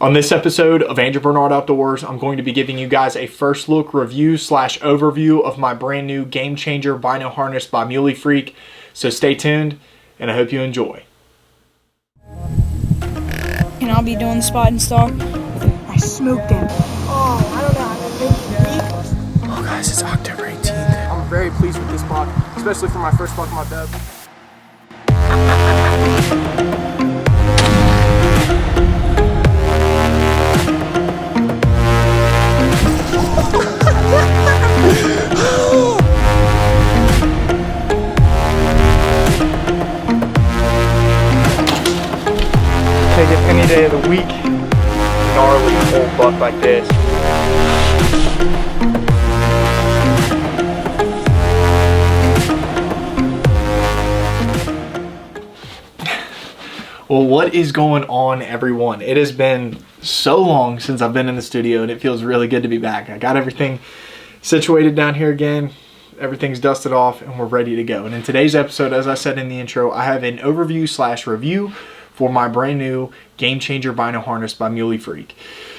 On this episode of Andrew Bernard Outdoors, I'm going to be giving you guys a first look review / overview of my brand new Game Changer Bino Harness by Miley Freak. So stay tuned, and I hope you enjoy. And I'll be doing the spot and stalk. I smoked him. Oh, I don't know. I think Oh guys, it's October 18th. I'm very pleased with this buck, especially for my first buck of my dub. Take it any day of the week. Gnarly old buck like this. Well, what is going on, everyone? It has been so long since I've been in the studio, and it feels really good to be back. I got everything situated down here again. Everything's dusted off, and we're ready to go. And in today's episode, as I said in the intro, I have an overview / review for my brand new Game Changer Bino Harness by Miley Freak.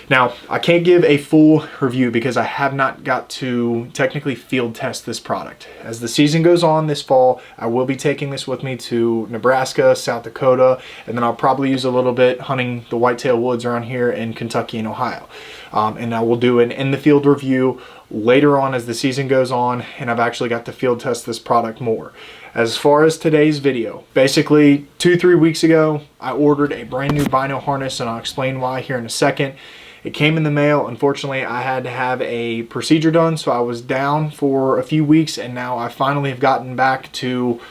Now, I can't give a full review because I have not got to technically field test this product. As the season goes on this fall, I will be taking this with me to Nebraska, South Dakota, and then I'll probably use a little bit hunting the whitetail woods around here in Kentucky and Ohio. And I will do an in-the-field review later on as the season goes on, and I've actually got to field test this product more. As far as today's video, basically 2-3 weeks ago, I ordered a brand new Bino Harness, and I'll explain why here in a second. It came in the mail. Unfortunately, I had to have a procedure done, so I was down for a few weeks, and now I finally have gotten back to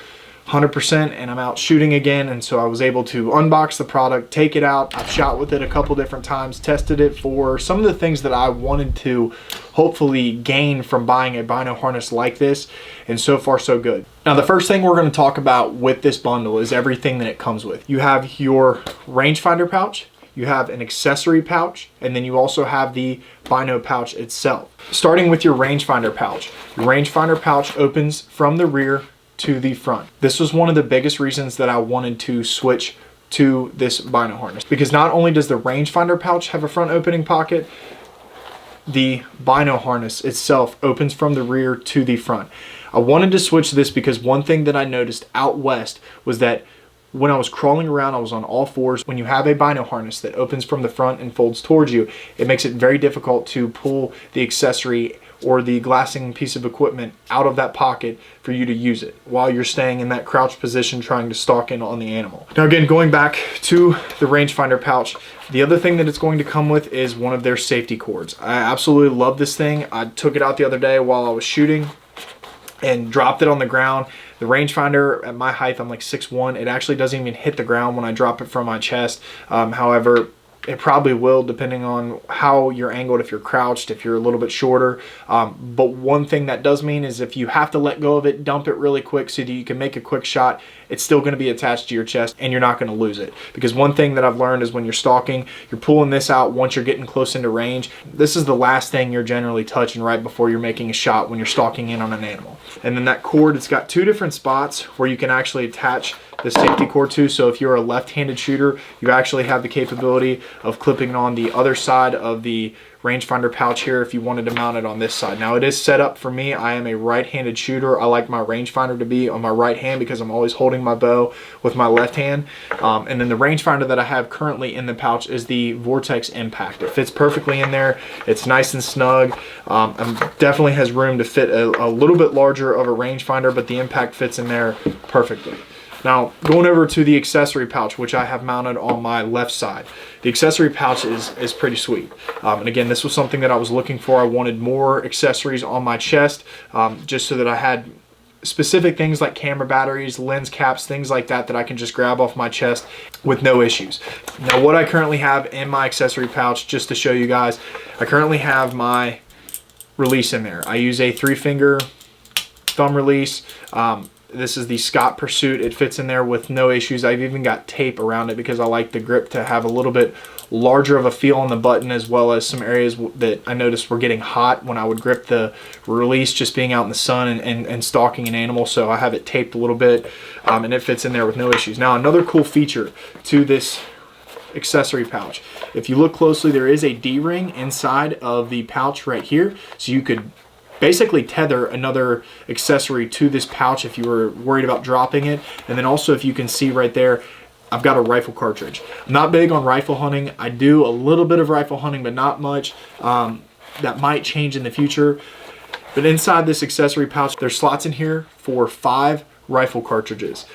100% and I'm out shooting again, and so I was able to unbox the product, take it out. I've shot with it a couple different times, tested it for some of the things that I wanted to hopefully gain from buying a Bino Harness like this, and so far so good. Now, the first thing we're going to talk about with this bundle is everything that it comes with. You have your rangefinder pouch, you have an accessory pouch, and then you also have the Bino pouch itself. Starting with your rangefinder pouch. Your rangefinder pouch opens from the rear to the front. This was one of the biggest reasons that I wanted to switch to this Bino Harness, because not only does the rangefinder pouch have a front opening pocket, the Bino Harness itself opens from the rear to the front. I wanted to switch this because one thing that I noticed out west was that when I was crawling around, I was on all fours. When you have a Bino Harness that opens from the front and folds towards you, it makes it very difficult to pull the accessory or the glassing piece of equipment out of that pocket for you to use it while you're staying in that crouch position trying to stalk in on the animal. Now again, going back to the rangefinder pouch, the other thing that it's going to come with is one of their safety cords. I absolutely love this thing. I took it out the other day while I was shooting and dropped it on the ground. The rangefinder, at my height, I'm like 6'1". It actually doesn't even hit the ground when I drop it from my chest. However, it probably will, depending on how you're angled, if you're crouched, if you're a little bit shorter. But one thing that does mean is if you have to let go of it, dump it really quick so that you can make a quick shot, it's still going to be attached to your chest and you're not going to lose it. Because one thing that I've learned is when you're stalking, you're pulling this out once you're getting close into range. This is the last thing you're generally touching right before you're making a shot when you're stalking in on an animal. And then that cord, it's got 2 different spots where you can actually attach the safety cord to. So if you're a left-handed shooter, you actually have the capability of clipping it on the other side of the rangefinder pouch here if you wanted to mount it on this side. Now, it is set up for me. I am a right-handed shooter. I like my rangefinder to be on my right hand because I'm always holding my bow with my left hand. And then the rangefinder that I have currently in the pouch is the Vortex Impact. It fits perfectly in there. It's nice and snug. And definitely has room to fit a little bit larger of a rangefinder, but the impact fits in there perfectly. Now, going over to the accessory pouch, which I have mounted on my left side. The accessory pouch is pretty sweet. And again, this was something that I was looking for. I wanted more accessories on my chest, just so that I had specific things like camera batteries, lens caps, things like that I can just grab off my chest with no issues. Now, what I currently have in my accessory pouch, just to show you guys, I currently have my release in there. I use a 3-finger thumb release. This is the Scott Pursuit. It fits in there with no issues. I've even got tape around it because I like the grip to have a little bit larger of a feel on the button, as well as some areas that I noticed were getting hot when I would grip the release, just being out in the sun and stalking an animal. So I have it taped a little bit, and it fits in there with no issues. Now, another cool feature to this accessory pouch. If you look closely, there is a D-ring inside of the pouch right here, so you could basically tether another accessory to this pouch if you were worried about dropping it. And then also, if you can see right there, I've got a rifle cartridge. I'm not big on rifle hunting. I do a little bit of rifle hunting, but not much. That might change in the future. But inside this accessory pouch, there's slots in here for 5 rifle cartridges.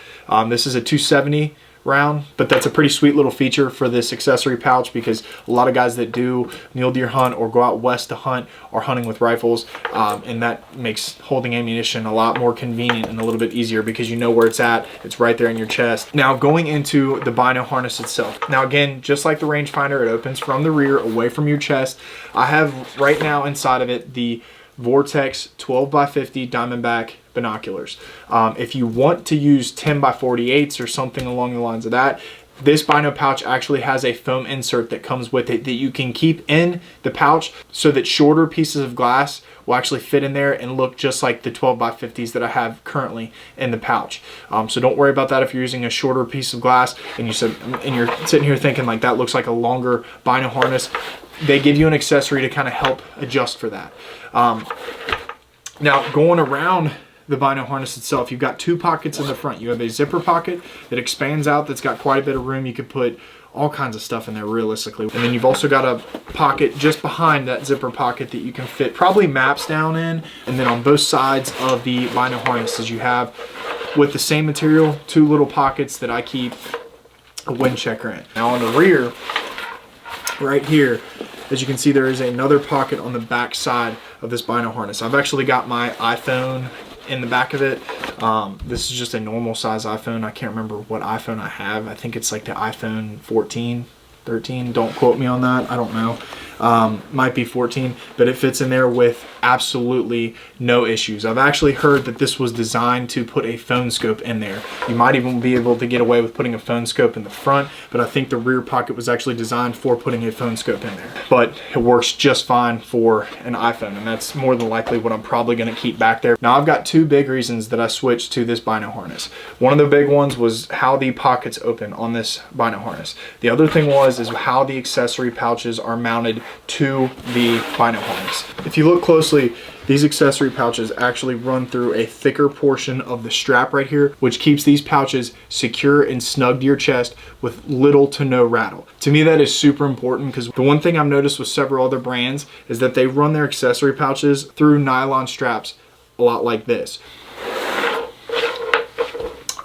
This is a 270 round, but that's a pretty sweet little feature for this accessory pouch, because a lot of guys that do mule deer hunt or go out west to hunt are hunting with rifles, and that makes holding ammunition a lot more convenient and a little bit easier because you know where it's at. It's right there in your chest. Now, going into the bino harness itself. Now again, just like the rangefinder, it opens from the rear away from your chest. I have right now inside of it the Vortex 12x50 Diamondback binoculars. If you want to use 10x48s or something along the lines of that, this bino pouch actually has a foam insert that comes with it that you can keep in the pouch so that shorter pieces of glass will actually fit in there and look just like the 12x50s that I have currently in the pouch. So don't worry about that if you're using a shorter piece of glass and you're sitting here thinking like that looks like a longer bino harness. They give you an accessory to kind of help adjust for that. Now, going around the bino harness itself, you've got 2 pockets in the front. You have a zipper pocket that expands out, that's got quite a bit of room. You could put all kinds of stuff in there realistically. And then you've also got a pocket just behind that zipper pocket that you can fit probably maps down in. And then on both sides of the bino harnesses, you have, with the same material, 2 little pockets that I keep a wind checker in. Now on the rear, right here, as you can see, there is another pocket on the back side of this bino harness. I've actually got my iPhone in the back of it. This is just a normal size iPhone. I can't remember what iPhone I have. I think it's like the iPhone 14, 13. Don't quote me on that. I don't know. Might be 14, but it fits in there with absolutely no issues. I've actually heard that this was designed to put a phone scope in there. You might even be able to get away with putting a phone scope in the front, but I think the rear pocket was actually designed for putting a phone scope in there. But it works just fine for an iPhone, and that's more than likely what I'm probably going to keep back there. Now, I've got 2 big reasons that I switched to this bino harness. One of the big ones was how the pockets open on this bino harness. The other thing is how the accessory pouches are mounted to the bino harness. If you look closely, these accessory pouches actually run through a thicker portion of the strap right here, which keeps these pouches secure and snug to your chest with little to no rattle. To me, that is super important, because the one thing I've noticed with several other brands is that they run their accessory pouches through nylon straps a lot like this.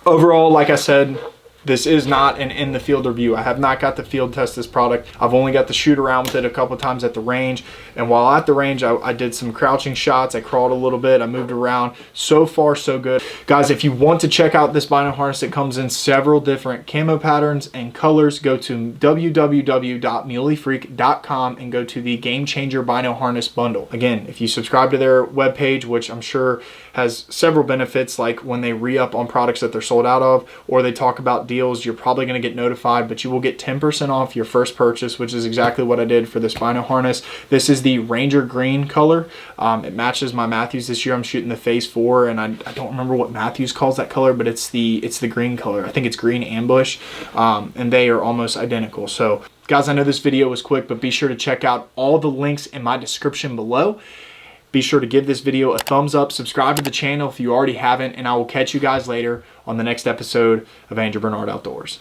Overall, like I said, this is not an in the field review. I have not got to field test this product. I've only got to shoot around with it a couple times at the range. And while at the range, I did some crouching shots. I crawled a little bit. I moved around. So far, so good. Guys, if you want to check out this bino harness, it comes in several different camo patterns and colors. Go to www.muleyfreak.com and go to the Game Changer Bino Harness bundle. Again, if you subscribe to their webpage, which I'm sure has several benefits, like when they re-up on products that they're sold out of, or they talk about deals, you're probably going to get notified, but you will get 10% off your first purchase, which is exactly what I did for this bino harness. This is the Ranger Green color. It matches my Matthews this year. I'm shooting the Phase 4, and I don't remember what Matthews calls that color, but it's the green color. I think it's Green Ambush, and they are almost identical. So guys, I know this video was quick, but be sure to check out all the links in my description below. Be sure to give this video a thumbs up, subscribe to the channel if you already haven't, and I will catch you guys later on the next episode of Andrew Bernard Outdoors.